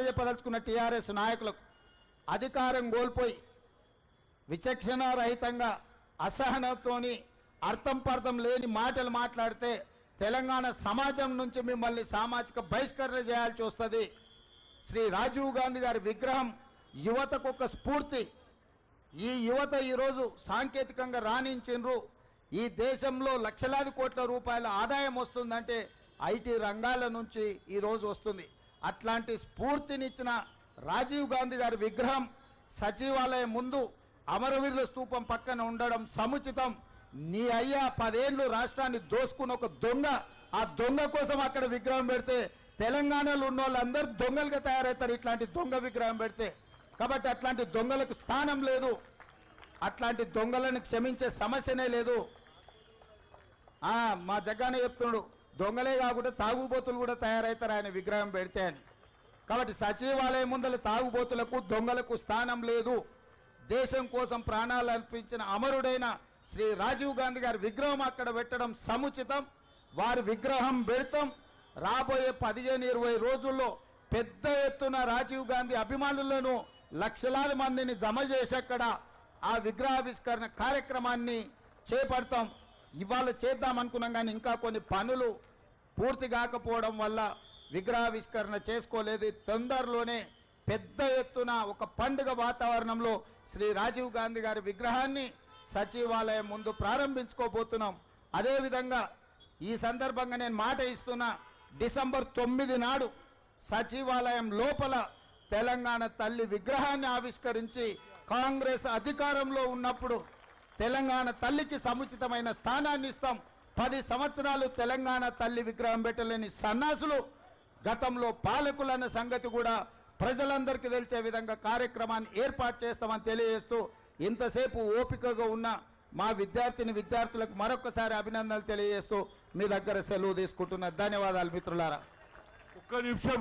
చెప్పదలుచుకున్న టీఆర్ఎస్ నాయకులకు, అధికారం కోల్పోయి విచక్షణ రహితంగా అసహనంతోని అర్థం పర్థం లేని మాటలు మాట్లాడితే తెలంగాణ సమాజం నుంచి మిమ్మల్ని సామాజిక బహిష్కరణ చేయాల్సి వస్తుంది. శ్రీ రాజీవ్ గాంధీ గారి విగ్రహం యువతకు ఒక స్ఫూర్తి. ఈ యువత ఈరోజు సాంకేతికంగా రాణించిండ్రు. ఈ దేశంలో లక్షలాది కోట్ల రూపాయల ఆదాయం వస్తుందంటే ఐటీ రంగాల నుంచి ఈరోజు వస్తుంది. అట్లాంటి స్ఫూర్తినిచ్చిన రాజీవ్ గాంధీ గారి విగ్రహం సచివాలయం ముందు అమరవీరుల స్తూపం పక్కన ఉండడం సముచితం. నీ అయ్యా 10 ఏళ్ళు రాష్ట్రాన్ని దోసుకున్న ఒక దొంగ, ఆ దొంగ కోసం అక్కడ విగ్రహం పెడితే తెలంగాణలో ఉన్న వాళ్ళందరూ దొంగలుగా తయారవుతారు ఇట్లాంటి దొంగ విగ్రహం పెడితే. కాబట్టి అట్లాంటి దొంగలకు స్థానం లేదు, అట్లాంటి దొంగలను క్షమించే సమస్యనే లేదు. మా జగ్గానే చెప్తున్నాడు, దొంగలే కాకుండా తాగుబోతులు కూడా తయారవుతారు ఆయన విగ్రహం పెడితే అని. కాబట్టి సచివాలయం ముందల తాగుబోతులకు దొంగలకు స్థానం లేదు. దేశం కోసం ప్రాణాలు అర్పించిన అమరుడైన శ్రీ రాజీవ్ గాంధీ గారి విగ్రహం అక్కడ పెట్టడం సముచితం. వారి విగ్రహం పెడతాం. రాబోయే 15-20 రోజుల్లో పెద్ద ఎత్తున రాజీవ్ గాంధీ అభిమానులను లక్షలాది మందిని జమ చేసి అక్కడ ఆ విగ్రహావిష్కరణ కార్యక్రమాన్ని చేపడతాం. ఇవాళ చేద్దాం అనుకున్నాం కానీ ఇంకా కొన్ని పనులు పూర్తి కాకపోవడం వల్ల విగ్రహావిష్కరణ చేసుకోలేదు. తొందరలోనే పెద్ద ఎత్తున ఒక పండుగ వాతావరణంలో శ్రీ రాజీవ్ గాంధీ గారి విగ్రహాన్ని సచివాలయం ముందు ప్రారంభించుకోబోతున్నాం. అదేవిధంగా ఈ సందర్భంగా నేను మాట ఇస్తున్నా, డిసెంబర్ 9 నాడు సచివాలయం లోపల తెలంగాణ తల్లి విగ్రహాన్ని ఆవిష్కరించి కాంగ్రెస్ అధికారంలో ఉన్నప్పుడు తెలంగాణ తల్లికి సముచితమైన స్థానాన్ని ఇస్తాం. 10 సంవత్సరాలు తెలంగాణ తల్లి విగ్రహం పెట్టలేని సన్నాసులు గతంలో పాలకులన్న సంగతి కూడా ప్రజలందరికీ తెలిసే విధంగా కార్యక్రమాన్ని ఏర్పాటు చేస్తామని తెలియజేస్తూ, ఇంతసేపు ఓపికగా ఉన్న మా విద్యార్థులకు మరొకసారి అభినందనలు తెలియజేస్తూ మీ దగ్గర సెలవు తీసుకుంటున్నా. ధన్యవాదాలు మిత్రులారా. ఒక్క నిమిషం.